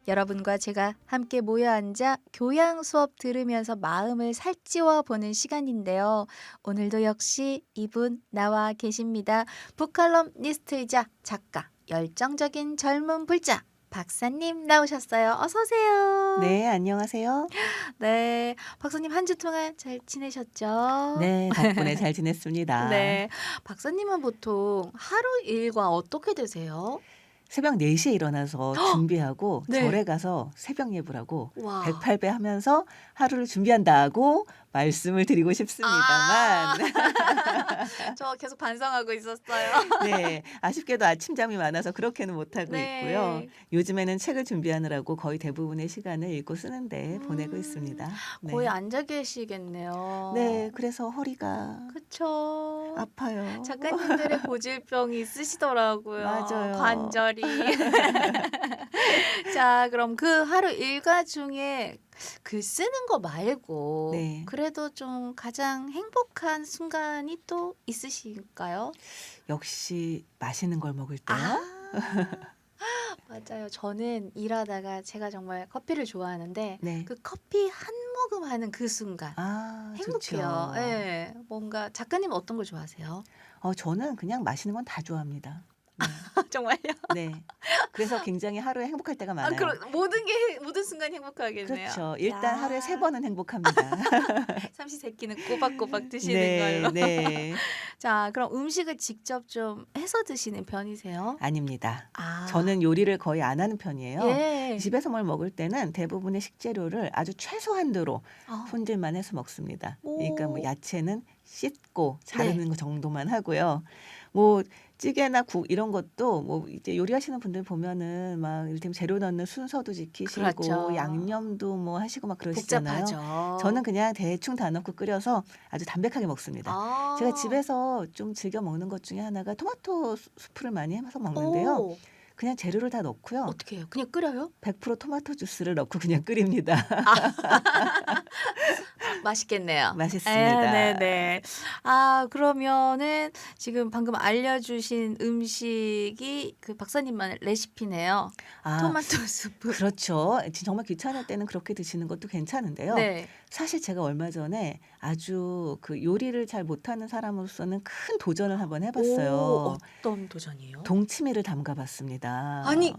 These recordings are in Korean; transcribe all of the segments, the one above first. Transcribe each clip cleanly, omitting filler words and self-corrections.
여러분과 제가 함께 모여 앉아 교양 수업 들으면서 마음을 살찌워 보는 시간인데요. 오늘도 역시 이분 나와 계십니다. 북칼럼니스트이자 작가, 열정적인 젊은 불자 박사님 나오셨어요. 어서 오세요. 네, 안녕하세요. 네, 박사님 한 주 동안 잘 지내셨죠? 네, 덕분에 잘 지냈습니다. 네, 박사님은 보통 하루 일과 어떻게 되세요? 새벽 4시에 일어나서 준비하고 네. 절에 가서 새벽 예불 하고 와. 108배 하면서 하루를 준비한다고 말씀을 드리고 싶습니다만 저 계속 반성하고 있었어요. 네, 아쉽게도 아침잠이 많아서 그렇게는 못하고 있고요. 네. 요즘에는 책을 준비하느라고 거의 대부분의 시간을 읽고 쓰는데 보내고 음. 있습니다. 거의 네. 앉아 계시겠네요. 네, 그래서 허리가 그쵸. 아파요. 작가님들의 고질병이 있으시더라고요. 맞아요. 관절이. 자, 그럼 그 하루 일과 중에 글 쓰는 거 말고 네. 그래도 좀 가장 행복한 순간이 또 있으실까요? 역시 맛있는 걸 먹을 때요. 아. 맞아요. 저는 일하다가 제가 정말 커피를 좋아하는데 네. 그 커피 한 모금 하는 그 순간 아, 행복해요. 좋죠. 예. 뭔가 작가님은 어떤 걸 좋아하세요? 저는 그냥 맛있는 건 다 좋아합니다. 네. 정말요? 네. 그래서 굉장히 하루에 행복할 때가 아, 많아요. 그럼 모든 순간 행복하겠네요. 그렇죠. 일단 하루에 3번은 야. 행복합니다. 삼시세끼는 꼬박꼬박 드시는 네, 걸로. 네. 자, 그럼 음식을 직접 좀 해서 드시는 편이세요? 아닙니다. 아. 저는 요리를 거의 안 하는 편이에요. 예. 집에서 뭘 먹을 때는 대부분의 식재료를 아주 최소한도로 아. 손질만 해서 먹습니다. 그러니까 뭐 오. 야채는 씻고 네. 자르는 거 정도만 하고요. 뭐 찌개나 국 이런 것도 뭐 이제 요리하시는 분들 보면은 막 이를테면 재료 넣는 순서도 지키시고 그렇죠. 양념도 뭐 하시고 막 그러시잖아요. 복잡하죠. 저는 그냥 대충 다 넣고 끓여서 아주 담백하게 먹습니다. 제가 아. 집에서 좀 즐겨 먹는 것 중에 하나가 토마토 수프를 많이 해서 먹는데요. 오. 그냥 재료를 다 넣고요. 어떻게 해요? 그냥 끓여요? 100% 토마토 주스를 넣고 그냥 끓입니다. 맛있겠네요. 맛있습니다. 네네. 아, 그러면은 지금 방금 알려주신 음식이 그 박사님만의 레시피네요. 아, 토마토 수프. 그렇죠. 정말 귀찮을 때는 그렇게 드시는 것도 괜찮은데요. 네. 사실 제가 얼마 전에 아주 그 요리를 잘 못하는 사람으로서는 큰 도전을 한번 오, 해봤어요. 어떤 도전이요? 동치미를 담가봤습니다. 아니,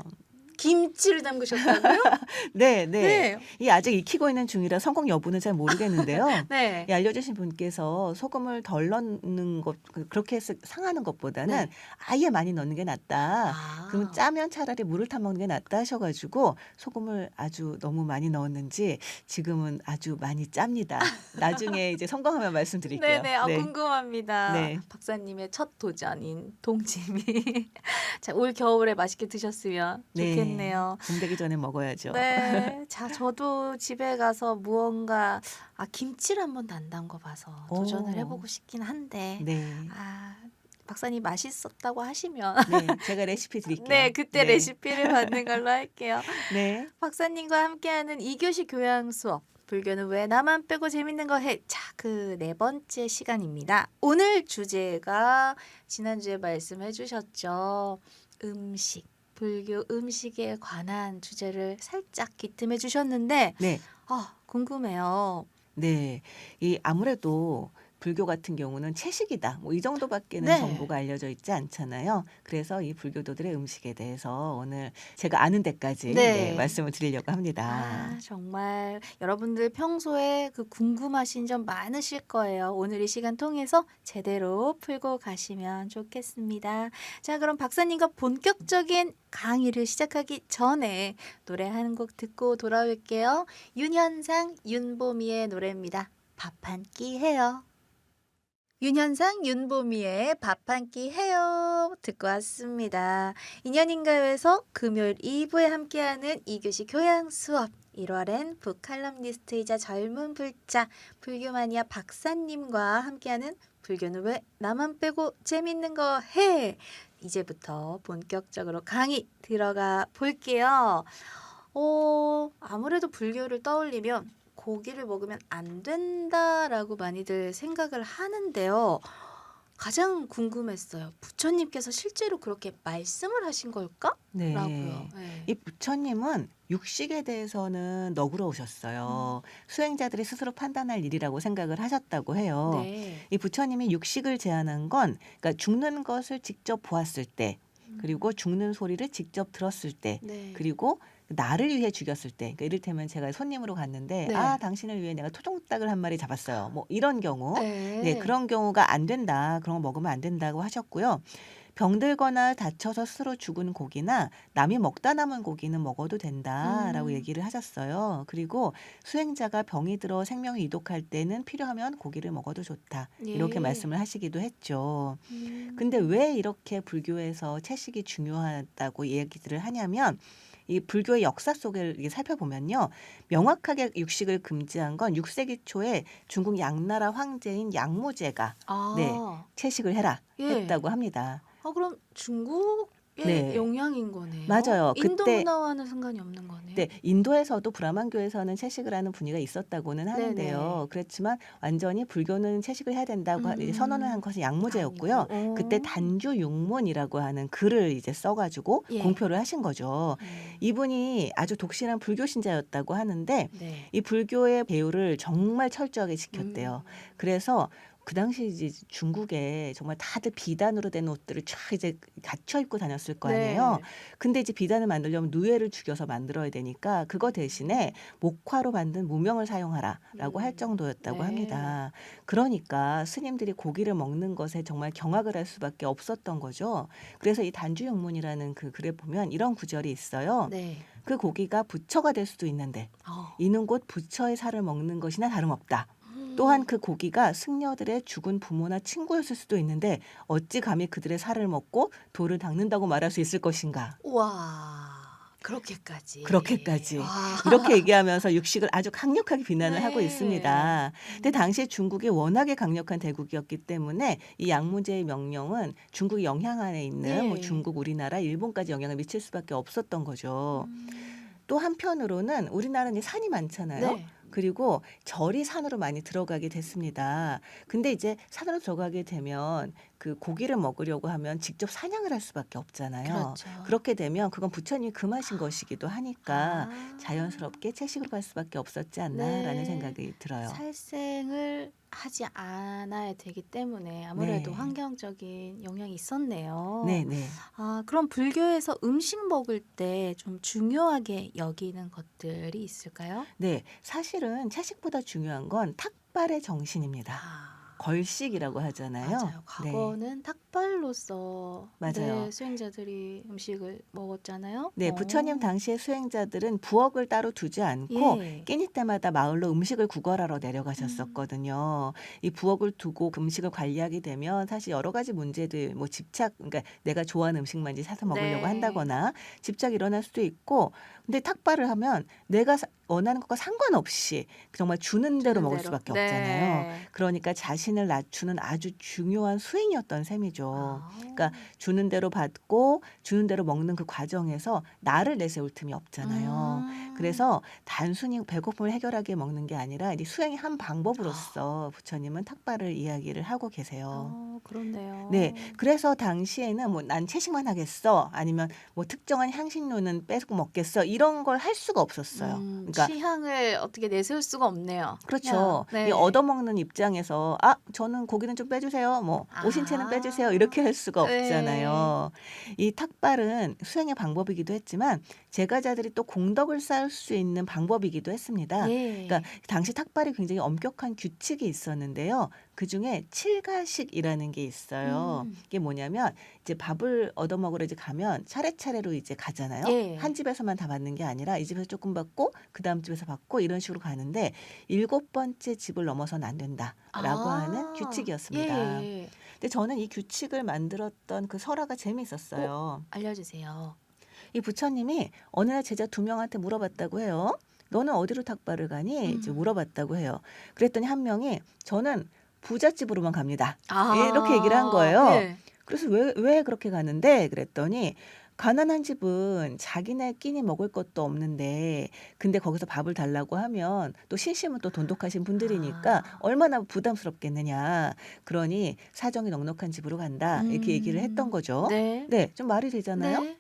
김치를 담그셨다고요? 네, 네. 네. 이 아직 익히고 있는 중이라 성공 여부는 잘 모르겠는데요. 네. 이 알려주신 분께서 소금을 덜 넣는 것, 그렇게 해서 상하는 것보다는 네. 아예 많이 넣는 게 낫다. 아. 그러면 짜면 차라리 물을 타 먹는 게 낫다 하셔가지고 소금을 아주 너무 많이 넣었는지 지금은 아주 많이 짭니다. 나중에 이제 성공하면 말씀드릴게요. 네네. 아, 네. 궁금합니다. 네. 박사님의 첫 도전인 동치미. 자, 올 겨울에 맛있게 드셨으면 네. 좋겠네요. 봄 되기 전에 먹어야죠. 네. 자, 저도 집에 가서 무언가 김치를 한번 안 담궈 봐서 도전을 오. 해보고 싶긴 한데 네. 박사님 맛있었다고 하시면 네. 제가 레시피 드릴게요. 네, 그때 네. 레시피를 받는 걸로 할게요. 네. 박사님과 함께하는 2교시 교양 수업. 불교는 왜 나만 빼고 재밌는 거 해? 자, 그 4번째 시간입니다. 오늘 주제가 지난주에 말씀해 주셨죠. 음식. 불교 음식에 관한 주제를 살짝 기뜸해 주셨는데 네. 궁금해요. 네. 이 아무래도 불교 같은 경우는 채식이다. 뭐 이 정도밖에는 네. 정보가 알려져 있지 않잖아요. 그래서 이 불교도들의 음식에 대해서 오늘 제가 아는 데까지 네. 말씀을 드리려고 합니다. 정말 여러분들 평소에 그 궁금하신 점 많으실 거예요. 오늘 이 시간 통해서 제대로 풀고 가시면 좋겠습니다. 자, 그럼 박사님과 본격적인 강의를 시작하기 전에 노래 한 곡 듣고 돌아올게요. 윤현상, 윤보미의 노래입니다. 밥 한 끼 해요. 윤현상, 윤보미의 밥 한 끼 해요 듣고 왔습니다. 인연인가요에서 금요일 2부에 함께하는 2교시 교양 수업 1월엔 북칼럼니스트이자 젊은 불자 불교마니아 박사님과 함께하는 불교는 왜 나만 빼고 재밌는 거 해? 이제부터 본격적으로 강의 들어가 볼게요. 아무래도 불교를 떠올리면 고기를 먹으면 안 된다라고 많이들 생각을 하는데요. 가장 궁금했어요. 부처님께서 실제로 그렇게 말씀을 하신 걸까? 네. 라고요. 네. 이 부처님은 육식에 대해서는 음. 너그러우셨어요. 수행자들이 스스로 판단할 일이라고 생각을 하셨다고 해요. 네. 이 부처님이 육식을 제안한 건 그러니까 죽는 것을 직접 보았을 때, 그리고 음. 죽는 소리를 직접 들었을 때, 네. 그리고 나를 위해 죽였을 때, 그러니까 이를테면 제가 손님으로 갔는데 네. 당신을 위해 내가 토종닭을 한 마리 잡았어요. 뭐 이런 경우, 네, 네. 그런 경우가 안 된다, 그런 거 먹으면 안 된다고 하셨고요. 병들거나 다쳐서 스스로 죽은 고기나 남이 먹다 남은 고기는 먹어도 된다라고 음. 얘기를 하셨어요. 그리고 수행자가 병이 들어 생명이 이독할 때는 필요하면 고기를 먹어도 좋다. 이렇게 예. 말씀을 하시기도 했죠. 음. 근데 왜 이렇게 불교에서 채식이 중요하다고 얘기들을 하냐면 이 불교의 역사 속을 이렇게 살펴보면요. 명확하게 육식을 금지한 건 6세기 초에 중국 양나라 황제인 양무제가 네, 아. 채식을 해라 예. 했다고 합니다. 그럼 중국의 네. 영향인 거네요. 맞아요. 인도 그때 문화와는 상관이 없는 거네요. 네, 인도에서도 브라만교에서는 채식을 하는 분위기가 있었다고는 네네. 하는데요. 그렇지만 완전히 불교는 채식을 해야 된다고 이제 선언을 한 것은 양무제였고요. 아니고. 그때 단주육문이라고 하는 글을 이제 써가지고 예. 공표를 하신 거죠. 이분이 아주 독실한 불교 신자였다고 하는데 네. 이 불교의 배우를 정말 철저하게 지켰대요. 그래서 그 당시 이제 중국에 정말 다들 비단으로 된 옷들을 쫙 이제 갖춰 입고 다녔을 거 아니에요. 네. 근데 이제 비단을 만들려면 누에를 죽여서 만들어야 되니까 그거 대신에 목화로 만든 무명을 사용하라라고 할 정도였다고 네. 합니다. 그러니까 스님들이 고기를 먹는 것에 정말 경악을 할 수밖에 없었던 거죠. 그래서 이 단주영문이라는 그 글에 보면 이런 구절이 있어요. 네. 그 고기가 부처가 될 수도 있는데 이는 곧 부처의 살을 먹는 것이나 다름없다. 또한 그 고기가 승려들의 죽은 부모나 친구였을 수도 있는데 어찌 감히 그들의 살을 먹고 돌을 닦는다고 말할 수 있을 것인가. 와. 그렇게까지. 그렇게까지 와. 이렇게 얘기하면서 육식을 아주 강력하게 비난을 하고 네. 있습니다. 근데 당시에 중국이 워낙에 강력한 대국이었기 때문에 이 양무제의 명령은 중국의 영향 안에 있는 뭐 네. 중국, 우리나라, 일본까지 영향을 미칠 수밖에 없었던 거죠. 음. 또 한편으로는 우리나라는 산이 많잖아요. 네. 그리고 절이 산으로 많이 들어가게 됐습니다. 근데 이제 산으로 들어가게 되면 그 고기를 먹으려고 하면 직접 사냥을 할 수밖에 없잖아요. 그렇죠. 그렇게 되면 그건 부처님이 금하신 것이기도 하니까 아. 자연스럽게 채식으로 갈 수밖에 없었지 않나라는 네. 생각이 들어요. 살생을 하지 않아야 되기 때문에 아무래도 네. 환경적인 영향이 있었네요. 네, 네. 그럼 불교에서 음식 먹을 때 좀 중요하게 여기는 것들이 있을까요? 네, 사실은 채식보다 중요한 건 탁발의 정신입니다. 걸식이라고 하잖아요. 맞아요. 네. 과거는 탁발로서 맞아요. 네, 수행자들이 음식을 먹었잖아요. 네, 부처님 당시의 수행자들은 부엌을 따로 두지 않고 예. 끼니 때마다 마을로 음식을 구걸하러 내려가셨었거든요. 이 부엌을 두고 그 음식을 관리하게 되면 사실 여러 가지 문제들, 뭐 집착, 그러니까 내가 좋아하는 음식만 이제 사서 먹으려고 네. 한다거나 집착이 일어날 수도 있고, 근데 탁발을 하면 내가 원하는 것과 상관없이 정말 주는 대로 먹을 수밖에 없잖아요. 네. 그러니까 자신을 낮추는 아주 중요한 수행이었던 셈이죠. 그러니까 주는 대로 받고 주는 대로 먹는 그 과정에서 나를 내세울 틈이 없잖아요. 그래서 단순히 배고픔을 해결하게 먹는 게 아니라 이제 수행의 한 방법으로서 부처님은 탁발을 이야기를 하고 계세요. 그렇네요. 네, 그래서 당시에는 뭐 난 채식만 하겠어, 아니면 뭐 특정한 향신료는 빼고 먹겠어, 이런 걸 할 수가 없었어요. 그러니까 취향을 어떻게 내세울 수가 없네요. 그렇죠. 그냥, 이 네. 얻어먹는 입장에서 저는 고기는 좀 빼주세요. 뭐 오신채는 빼주세요. 이렇게 할 수가 네. 없잖아요. 이 탁발은 수행의 방법이기도 했지만 제가자들이 또 공덕을 쌓을 수 있는 방법이기도 했습니다. 예. 그러니까 당시 탁발이 굉장히 엄격한 규칙이 있었는데요. 그중에 칠가식이라는 게 있어요. 이게 뭐냐면 이제 밥을 얻어먹으러 이제 가면 차례차례로 이제 가잖아요. 예. 한 집에서만 다 받는 게 아니라 이 집에서 조금 받고 그 다음 집에서 받고 이런 식으로 가는데 7번째 집을 넘어서는 안 된다라고 하는 규칙이었습니다. 예. 근데 저는 이 규칙을 만들었던 그 설화가 재미있었어요. 알려주세요. 이 부처님이 어느 날 제자 2명한테 물어봤다고 해요. 너는 어디로 탁발을 가니? 이제 물어봤다고 해요. 그랬더니 한 명이 저는 부잣집으로만 갑니다. 이렇게 얘기를 한 거예요. 네. 그래서 왜 그렇게 가는데? 그랬더니 가난한 집은 자기네끼리 먹을 것도 없는데 근데 거기서 밥을 달라고 하면 또 신심은 또 돈독하신 분들이니까 아. 얼마나 부담스럽겠느냐. 그러니 사정이 넉넉한 집으로 간다. 이렇게 얘기를 했던 거죠. 네. 네, 좀 말이 되잖아요. 네.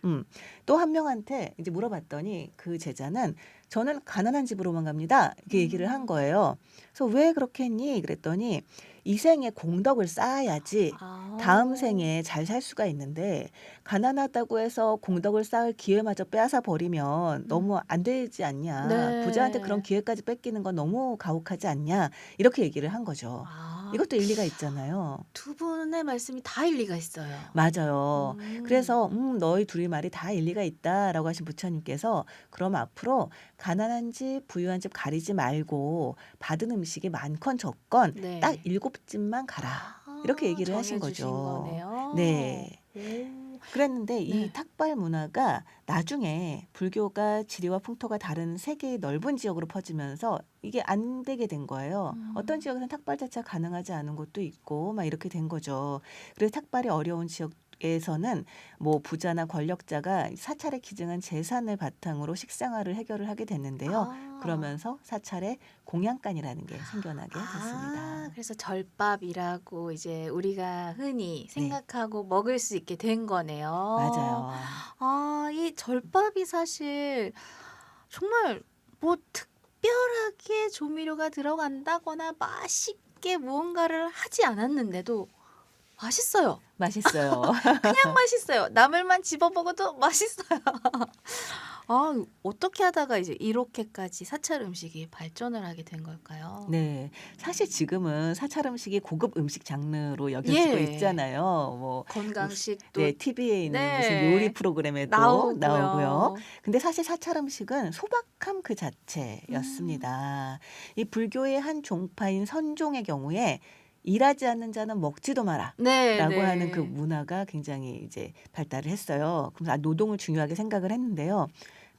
또 한 명한테 이제 물어봤더니 그 제자는 저는 가난한 집으로만 갑니다. 이렇게 얘기를 한 음. 거예요. 그래서 왜 그렇게 했니? 그랬더니 이 생에 공덕을 쌓아야지 다음 아. 생에 잘 살 수가 있는데 가난하다고 해서 공덕을 쌓을 기회마저 빼앗아 버리면 음. 너무 안 되지 않냐. 부자한테 그런 네. 기회까지 뺏기는 건 너무 가혹하지 않냐. 이렇게 얘기를 한 거죠. 아. 이것도 일리가 있잖아요. 두 분의 말씀이 다 일리가 있어요. 맞아요. 음. 그래서 너희 둘이 말이 다 일리가 있다라고 하신 부처님께서 그럼 앞으로 가난한 집, 부유한 집 가리지 말고 받은 음식이 많건 적건 딱 네. 7집만 가라. 아 이렇게 얘기를 하신 정해 주신 거죠. 거네요. 네. 오. 그랬는데 이 네. 탁발 문화가 나중에 불교가 지리와 풍토가 다른 세계의 넓은 지역으로 퍼지면서 이게 안 되게 된 거예요. 어떤 음. 지역에서는 탁발 자체가 가능하지 않은 곳도 있고 막 이렇게 된 거죠. 그래서 탁발이 어려운 지역에서는 뭐 부자나 권력자가 사찰에 기증한 재산을 바탕으로 식생활을 해결을 하게 됐는데요. 아. 그러면서 사찰에 공양간이라는 게 생겨나게 아 됐습니다. 그래서 절밥이라고 이제 우리가 흔히 네, 생각하고 먹을 수 있게 된 거네요. 맞아요. 아 이 절밥이 사실 정말 뭐 특별하게 조미료가 들어간다거나 맛있게 무언가를 하지 않았는데도 맛있어요. 맛있어요. 그냥 맛있어요. 나물만 집어 먹어도 맛있어요. 아 어떻게 하다가 이제 이렇게까지 사찰 음식이 발전을 하게 된 걸까요? 네. 사실 지금은 사찰 음식이 고급 음식 장르로 여겨지고 예. 있잖아요. 뭐 무슨 건강식도 네, TV에 있는 무슨 요리 네. 프로그램에도 나오고요. 나오고요. 근데 사실 사찰 음식은 소박함 그 음. 자체였습니다. 이 불교의 한 종파인 선종의 경우에 일하지 않는 자는 먹지도 마라. 라고 하는 그 네네. 문화가 굉장히 이제 발달을 했어요. 그래서 노동을 중요하게 생각을 했는데요.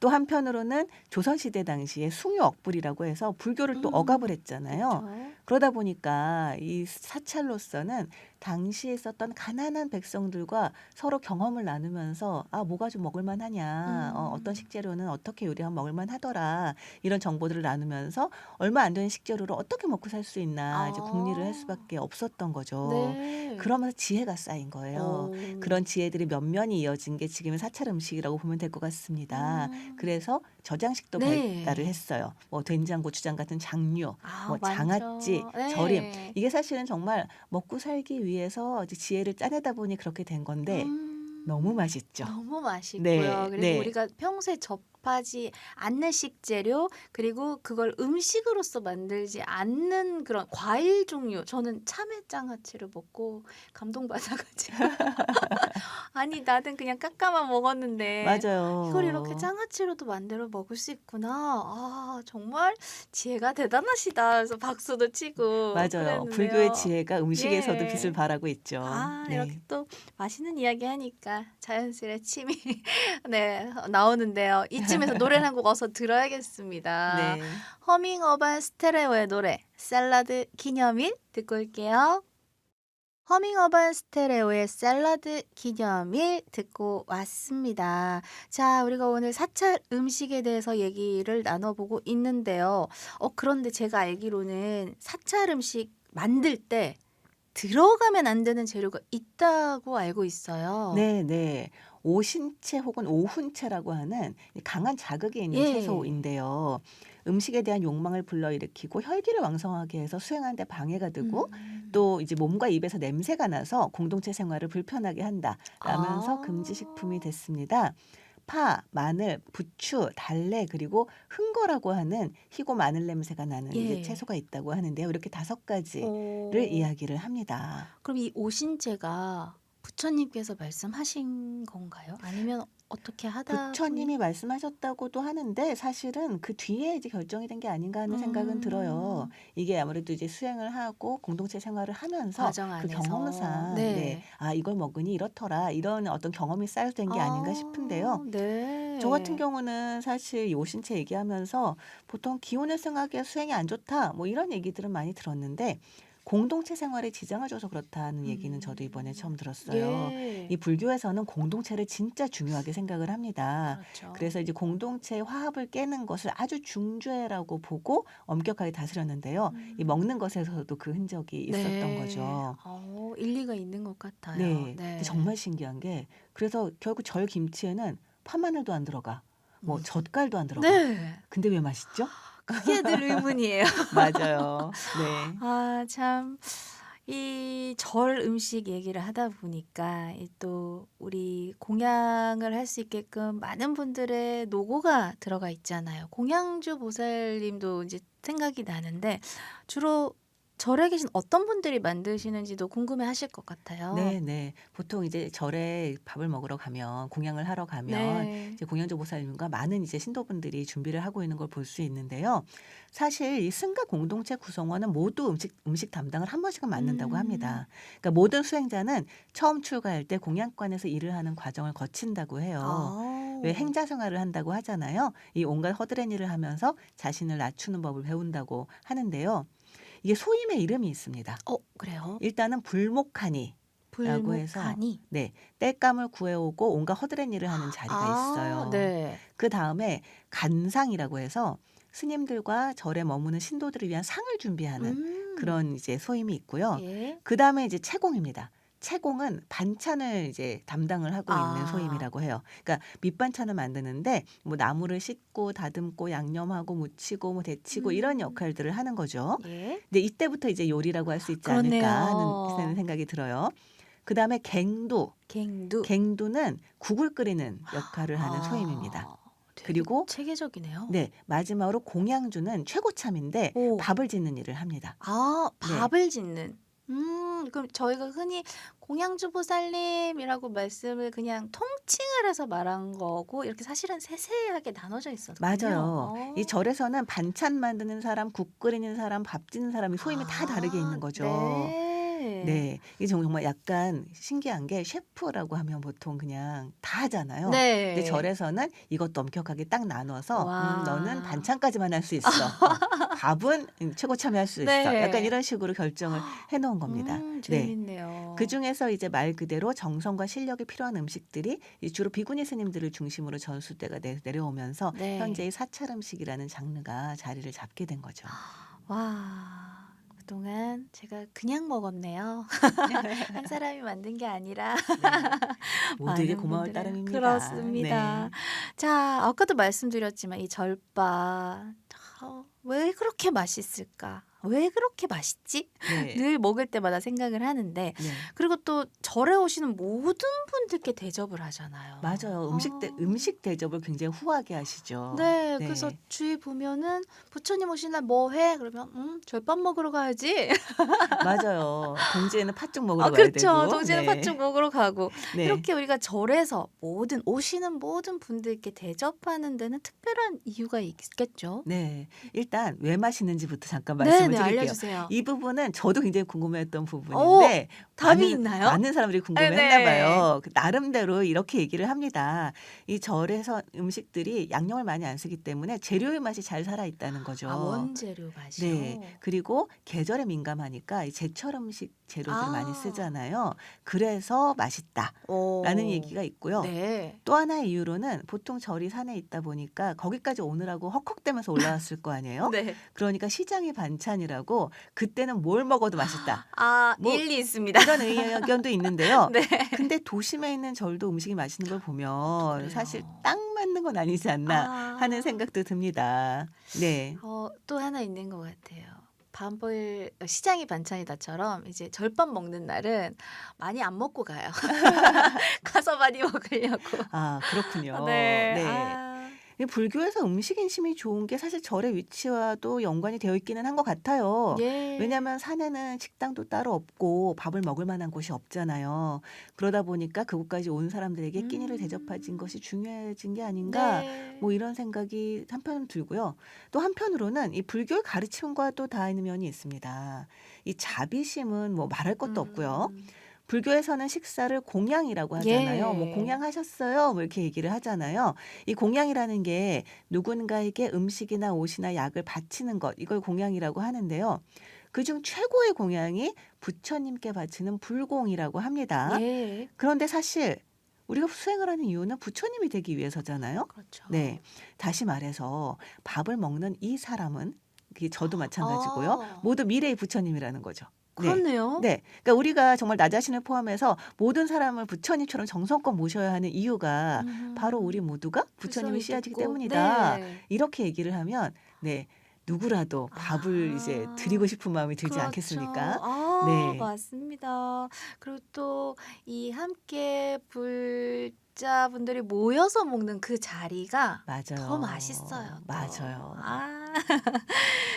또 한편으로는 조선시대 당시에 숭유억불이라고 해서 불교를 또 억압을 했잖아요. 그쵸. 그러다 보니까 이 사찰로서는 당시에 있었던 가난한 백성들과 서로 경험을 나누면서 아, 뭐가 좀 먹을 만하냐. 어떤 음. 식재료는 어떻게 요리하면 먹을 만하더라. 이런 정보들을 나누면서 얼마 안 되는 식재료로 어떻게 먹고 살 수 있나 이제 궁리를 할 아. 수밖에 없었던 거죠. 네. 그러면서 지혜가 쌓인 거예요. 오. 그런 지혜들이 면면이 이어진 게 지금의 사찰 음식이라고 보면 될 것 같습니다. 음. 그래서 저장식도 발달을 네. 했어요. 뭐 된장, 고추장 같은 장류, 아 뭐 장아찌, 많죠. 절임. 네. 이게 사실은 정말 먹고 살기 위해서 이제 지혜를 짜내다 보니 그렇게 된 건데 너무 음. 맛있죠. 너무 맛있고요. 네, 그리고 네. 우리가 평소에 접하지 않는 식재료 그리고 그걸 음식으로서 만들지 않는 그런 과일 종류 저는 참외장아찌를 먹고 감동받아 가지고 아니 나는 그냥 깎아만 먹었는데 이걸 이렇게 맞아요. 장아찌로도 만들어 먹을 수 있구나. 아 정말 지혜가 대단하시다. 그래서 박수도 치고 맞아요. 불교의 그랬는데요. 지혜가 음식에서도 빛을 예. 발하고 있죠. 아 이렇게 네. 또 맛있는 이야기 하니까 자연스레 침이 네 나오는데요. 이쯤에서 노래를 한 곡 어서 들어야겠습니다. 네. 허밍 어반 스테레오의 노래 샐러드 기념일 듣고 올게요. 허밍 어반 스테레오의 샐러드 기념일 듣고 왔습니다. 자, 우리가 오늘 사찰 음식에 대해서 얘기를 나눠보고 있는데요. 그런데 제가 알기로는 사찰 음식 만들 때 들어가면 안 되는 재료가 있다고 알고 있어요. 네네. 오신채 혹은 오훈채라고 하는 이 강한 자극이 있는 예. 채소인데요. 음식에 대한 욕망을 불러일으키고 혈기를 왕성하게 해서 수행하는 데 방해가 되고 음. 또 이제 몸과 입에서 냄새가 나서 공동체 생활을 불편하게 한다라면서 금지 식품이 아. 됐습니다. 파, 마늘, 부추, 달래 그리고 흥거라고 하는 희고 마늘 냄새가 나는 이제 예. 채소가 있다고 하는데요. 이렇게 5가지를 어. 이야기를 합니다. 그럼 이 오신제가 부처님께서 말씀하신 건가요? 아니면 어떻게 하다 보니 부처님이 말씀하셨다고도 하는데 사실은 그 뒤에 이제 결정이 된 게 아닌가 하는 생각은 들어요. 음. 이게 아무래도 이제 수행을 하고 공동체 생활을 하면서 과정 그 안에서 경험상 네, 네. 아, 이걸 먹으니 이렇더라. 이런 어떤 경험이 쌓여된 게 아닌가 싶은데요. 아 저 같은 네. 경우는 사실 요신체 얘기하면서 보통 기운을 승하기에 수행이 안 좋다. 뭐 이런 얘기들은 많이 들었는데 공동체 생활에 지장을 줘서 그렇다는 얘기는 저도 이번에 처음 들었어요. 예. 이 불교에서는 공동체를 진짜 중요하게 생각을 합니다. 그렇죠. 그래서 이제 공동체의 화합을 깨는 것을 아주 중죄라고 보고 엄격하게 다스렸는데요. 이 먹는 것에서도 그 흔적이 있었던 네. 거죠. 일리가 있는 것 같아요. 네. 네. 근데 정말 신기한 게 그래서 결국 절 김치에는 파마늘도 안 들어가. 뭐 젓갈도 안 들어가. 네. 근데 왜 맛있죠? 그게 늘 의문이에요. 맞아요. 네. 참, 이 절 음식 얘기를 하다 보니까 이 또 우리 공양을 할 수 있게끔 많은 분들의 노고가 들어가 있잖아요. 공양주 보살님도 이제 생각이 나는데 주로 절에 계신 어떤 분들이 만드시는지도 궁금해하실 것 같아요. 네네. 보통 이제 절에 밥을 먹으러 가면 공양을 하러 가면 네. 이제 공양조 보살님과 많은 이제 신도분들이 준비를 하고 있는 걸 볼 수 있는데요. 사실 이 승가 공동체 구성원은 모두 음식 담당을 한 번씩은 맡는다고 합니다. 그러니까 모든 수행자는 처음 출가할 때 공양관에서 일을 하는 과정을 거친다고 해요. 왜 행자 생활을 한다고 하잖아요. 이 온갖 허드렛 일을 하면서 자신을 낮추는 법을 배운다고 하는데요. 이게 소임의 이름이 있습니다. 그래요? 일단은 불목하니라고 해서 불목하니. 네, 땔감을 구해오고 온갖 허드렛 일을 하는 자리가 있어요. 네. 그 다음에 간상이라고 해서 스님들과 절에 머무는 신도들을 위한 상을 준비하는 그런 이제 소임이 있고요. 예. 그 다음에 이제 채공입니다. 채공은 반찬을 이제 담당을 하고 있는 소임이라고 해요. 그러니까 밑반찬을 만드는데 뭐 나물을 씻고 다듬고 양념하고 무치고 뭐 데치고 이런 역할들을 하는 거죠. 예. 근데 이때부터 이제 요리라고 할 수 있지 그렇네요. 않을까 하는 생각이 들어요. 그다음에 갱두. 갱두. 갱두는 국을 끓이는 역할을 하는 소임입니다. 되게 그리고 체계적이네요. 네, 마지막으로 공양주는 최고참인데 오. 밥을 짓는 일을 합니다. 밥을 짓는. 그럼 저희가 흔히 공양주 보살님이라고 말씀을 그냥 통칭을 해서 말한 거고 이렇게 사실은 세세하게 나눠져 있었군요. 맞아요. 이 절에서는 반찬 만드는 사람, 국 끓이는 사람, 밥 짓는 사람이 소임이 다 다르게 있는 거죠. 네. 네, 이게 정말 약간 신기한 게 셰프라고 하면 보통 그냥 다 하잖아요. 네. 근데 절에서는 이것도 엄격하게 딱 나눠서 와. 너는 반찬까지만 할 수 있어. 밥은 최고 참여할 수 있어. 네. 약간 이런 식으로 결정을 해놓은 겁니다. 네. 재밌네요. 그 중에서 이제 말 그대로 정성과 실력이 필요한 음식들이 주로 비구니 스님들을 중심으로 전수대가 내려오면서 네. 현재의 사찰 음식이라는 장르가 자리를 잡게 된 거죠. 와, 그동안 제가 그냥 먹었네요. 한 사람이 만든 게 아니라 모두에게 많은 고마울 분들의- 따름입니다. 그렇습니다. 자, 아까도 말씀드렸지만 이 절밥 왜 그렇게 맛있을까? 왜 그렇게 맛있지? 네. 늘 먹을 때마다 생각을 하는데 네. 그리고 또 절에 오시는 모든 분들께 대접을 하잖아요. 맞아요. 음식 대접을 굉장히 후하게 하시죠. 네, 그래서 주위 보면은 부처님 오신 날 뭐 해? 그러면 절밥 먹으러 가야지. 맞아요. 동지에는 팥죽 먹으러 가야 그렇죠. 되고. 동지는 네. 팥죽 먹으러 가고 네. 이렇게 우리가 절에서 오시는 모든 분들께 대접하는 데는 특별한 이유가 있겠죠. 네. 일단 왜 맛있는지부터 잠깐 네, 말씀을 네, 드릴게요. 알려주세요. 이 부분은 저도 굉장히 궁금했던 부분인데 답이 있나요? 많은 사람들이 궁금했나 네. 봐요. 나름대로 이렇게 얘기를 합니다. 이 절에서 음식들이 양념을 많이 안 쓰기 때문에 재료의 맛이 잘 살아 있다는 거죠. 원재료 맛이요. 네. 그리고 계절에 민감하니까 이 제철 음식 재료들을 많이 쓰잖아요. 그래서 맛있다라는 얘기가 있고요. 네. 또 하나의 이유로는 보통 절이 산에 있다 보니까 거기까지 오느라고 헉헉대면서 올라왔을 거 아니에요. 네. 그러니까 시장이 반찬이라고 그때는 뭘 먹어도 맛있다. 뭐 일리 있습니다. 이런 의견도 있는데요. 네. 근데 도심에 있는 절도 음식이 맛있는 걸 보면 그래요. 사실 딱 맞는 건 아니지 않나 하는 생각도 듭니다. 네. 또 하나 있는 것 같아요. 시장이 반찬이다처럼 이제 절밥 먹는 날은 많이 안 먹고 가요. 가서 많이 먹으려고. 그렇군요. 네. 이 불교에서 음식 인심이 좋은 게 사실 절의 위치와도 연관이 되어 있기는 한 것 같아요. 예. 왜냐하면 산에는 식당도 따로 없고 밥을 먹을 만한 곳이 없잖아요. 그러다 보니까 그곳까지 온 사람들에게 끼니를 대접해준 것이 중요해진 게 아닌가 네. 뭐 이런 생각이 한편으로 들고요. 또 한편으로는 이 불교의 가르침과 또 닿는 면이 있습니다. 이 자비심은 뭐 말할 것도 없고요. 불교에서는 식사를 공양이라고 하잖아요. 예. 뭐 공양하셨어요? 뭐 이렇게 얘기를 하잖아요. 이 공양이라는 게 누군가에게 음식이나 옷이나 약을 바치는 것, 이걸 공양이라고 하는데요. 그중 최고의 공양이 부처님께 바치는 불공이라고 합니다. 예. 그런데 사실 우리가 수행을 하는 이유는 부처님이 되기 위해서잖아요. 그렇죠. 네. 다시 말해서 밥을 먹는 이 사람은 그게 저도 마찬가지고요. 아. 모두 미래의 부처님이라는 거죠. 네. 그렇네요. 네. 그러니까 우리가 정말 나 자신을 포함해서 모든 사람을 부처님처럼 정성껏 모셔야 하는 이유가 바로 우리 모두가 부처님의 불성이 씨앗이기 듣고. 때문이다. 네. 이렇게 얘기를 하면 네. 누구라도 밥을 이제 드리고 싶은 마음이 들지 그렇죠. 않겠습니까? 아, 네. 맞습니다. 그리고 또 이 함께 불자분들이 모여서 먹는 그 자리가 맞아요. 더 맛있어요. 또. 맞아요. 아.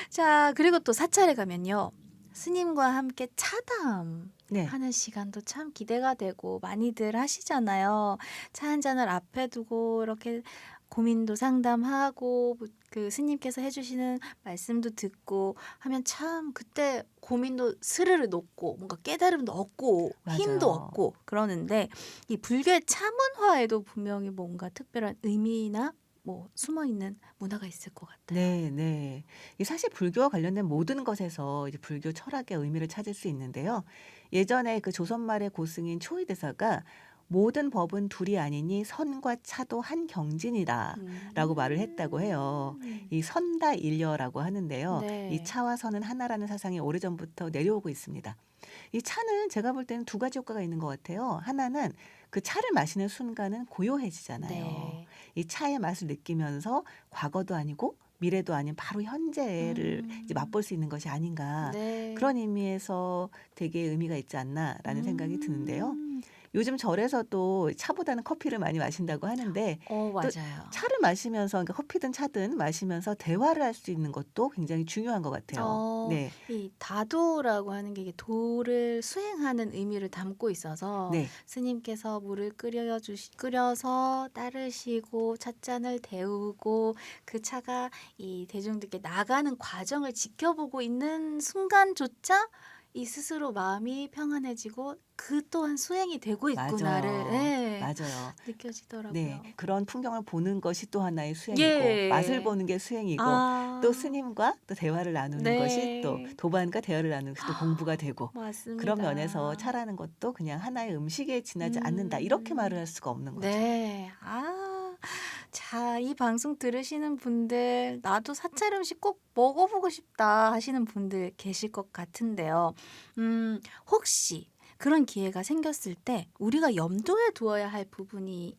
자, 그리고 또 사찰에 가면요. 스님과 함께 차담 네. 하는 시간도 참 기대가 되고 많이들 하시잖아요. 차 한 잔을 앞에 두고 이렇게 고민도 상담하고 그 스님께서 해주시는 말씀도 듣고 하면 참 그때 고민도 스르르 녹고 뭔가 깨달음도 얻고 힘도 맞아요. 얻고 그러는데 이 불교의 차문화에도 분명히 뭔가 특별한 의미나 뭐 숨어 있는 문화가 있을 것 같아요. 네, 네. 이 사실 불교와 관련된 모든 것에서 이제 불교 철학의 의미를 찾을 수 있는데요. 예전에 그 조선 말의 고승인 초이대사가 모든 법은 둘이 아니니 선과 차도 한 경진이다라고 말을 했다고 해요. 이 선다일려라고 하는데요. 이 네. 차와 선은 하나라는 사상이 오래전부터 내려오고 있습니다. 이 차는 제가 볼 때는 두 가지 효과가 있는 것 같아요. 하나는 그 차를 마시는 순간은 고요해지잖아요. 네. 이 차의 맛을 느끼면서 과거도 아니고 미래도 아닌 바로 현재를 이제 맛볼 수 있는 것이 아닌가. 네. 그런 의미에서 되게 의미가 있지 않나라는 생각이 드는데요. 요즘 절에서도 차보다는 커피를 많이 마신다고 하는데 또 맞아요. 차를 마시면서 그러니까 커피든 차든 마시면서 대화를 할 수 있는 것도 굉장히 중요한 것 같아요. 네. 이 다도라고 하는 게 이게 도를 수행하는 의미를 담고 있어서 네. 스님께서 물을 끓여서 따르시고 찻잔을 데우고 그 차가 이 대중들께 나가는 과정을 지켜보고 있는 순간조차 이 스스로 마음이 평안해지고 그 또한 수행이 되고 있구나를 예, 맞아요. 느껴지더라고요. 네. 그런 풍경을 보는 것이 또 하나의 수행이고 예. 맛을 보는 게 수행이고 아, 또 스님과 또 대화를 나누는 것이 또 네. 도반과 대화를 나누는 것이 또 공부가 되고 맞습니다. 그런 면에서 차라는 것도 그냥 하나의 음식에 지나지 않는다. 이렇게 말을 할 수가 없는 거죠. 네. 자, 이 방송 들으시는 분들, 나도 사찰 음식 꼭 먹어보고 싶다 하시는 분들 계실 것 같은데요. 혹시 그런 기회가 생겼을 때 우리가 염두에 두어야 할 부분이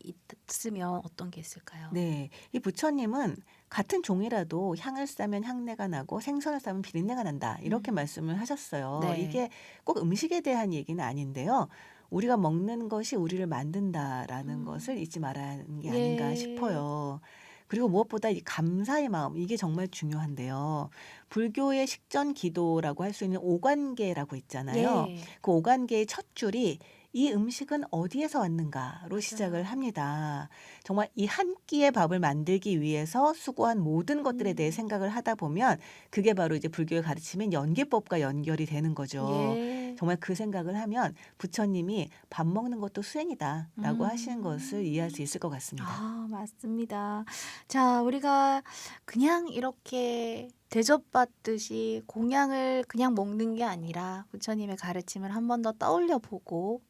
있으면 어떤 게 있을까요? 네. 이 부처님은 같은 종이라도 향을 싸면 향내가 나고 생선을 싸면 비린내가 난다. 이렇게 음. 말씀을 하셨어요. 네. 이게 꼭 음식에 대한 얘기는 아닌데요. 우리가 먹는 것이 우리를 만든다라는 것을 잊지 말아야 하는 게 아닌가 예. 싶어요. 그리고 무엇보다 이 감사의 마음, 이게 정말 중요한데요. 불교의 식전 기도라고 할 수 있는 오관계라고 있잖아요. 예. 그 오관계의 첫 줄이 이 음식은 어디에서 왔는가로 맞아요. 시작을 합니다. 정말 이 한 끼의 밥을 만들기 위해서 수고한 모든 것들에 대해 생각을 하다 보면 그게 바로 이제 불교의 가르침인 연계법과 연결이 되는 거죠. 예. 정말 그 생각을 하면 부처님이 밥 먹는 것도 수행이다라고 하시는 것을 이해할 수 있을 것 같습니다. 맞습니다. 자, 우리가 그냥 이렇게 대접받듯이 공양을 그냥 먹는 게 아니라 부처님의 가르침을 한 번 더 떠올려 보고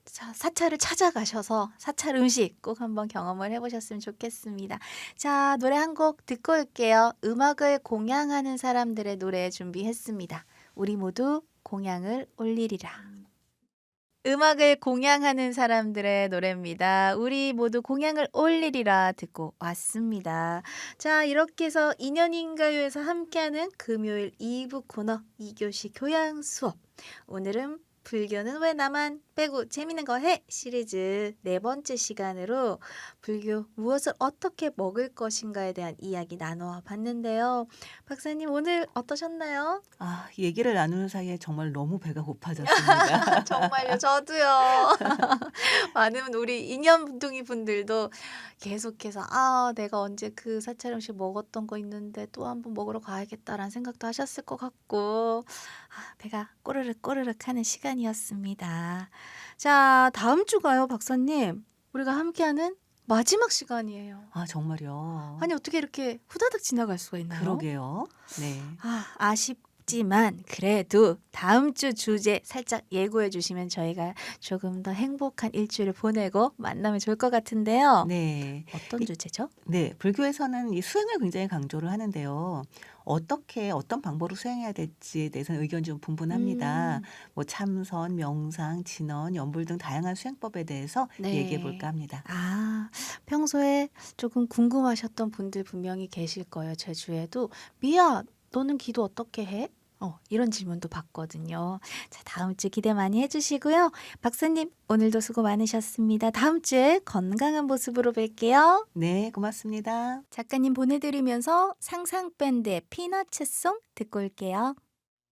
자, 사찰을 찾아가셔서 사찰 음식 꼭 한번 경험을 해보셨으면 좋겠습니다. 자, 노래 한 곡 듣고 올게요. 음악을 공양하는 사람들의 노래 준비했습니다. 우리 모두 공양을 올리리라. 음악을 공양하는 사람들의 노래입니다. 우리 모두 공양을 올리리라 듣고 왔습니다. 자, 이렇게 해서 인연인가요에서 함께하는 금요일 2부 코너 2교시 교양 수업. 오늘은 불교는 왜 나만 빼고 재밌는 거 해? 시리즈 4번째 시간으로 불교 무엇을 어떻게 먹을 것인가에 대한 이야기 나누어 봤는데요. 박사님 오늘 어떠셨나요? 얘기를 나누는 사이에 정말 너무 배가 고파졌습니다. 정말요, 저도요. 많은 우리 인연분둥이 분들도 계속해서 내가 언제 그 사찰 음식 먹었던 거 있는데 또 한번 먹으러 가야겠다라는 생각도 하셨을 것 같고 배가 꼬르륵 꼬르륵 하는 시간이었습니다. 자, 다음 주가요, 박사님. 우리가 함께하는 마지막 시간이에요. 정말요. 아니, 어떻게 이렇게 후다닥 지나갈 수가 있나요? 그러게요. 네. 아쉽다. 없지만 그래도 다음 주 주제 살짝 예고해 주시면 저희가 조금 더 행복한 일주일을 보내고 만나면 좋을 것 같은데요. 네. 어떤 이 주제죠? 네. 불교에서는 이 수행을 굉장히 강조를 하는데요. 어떻게 어떤 방법으로 수행해야 될지에 대해서는 의견이 좀 분분합니다. 음. 뭐 참선, 명상, 진언, 연불 등 다양한 수행법에 대해서 얘기해 볼까 네. 합니다. 아, 평소에 조금 궁금하셨던 분들 분명히 계실 거예요. 제 주에도 "미야, 너는 기도 어떻게 해?" 이런 질문도 받거든요. 자, 다음 주 기대 많이 해 주시고요. 박사님, 오늘도 수고 많으셨습니다. 다음 주에 건강한 모습으로 뵐게요. 네. 고맙습니다. 작가님 보내드리면서 상상밴드의 피너츠송 듣고 올게요.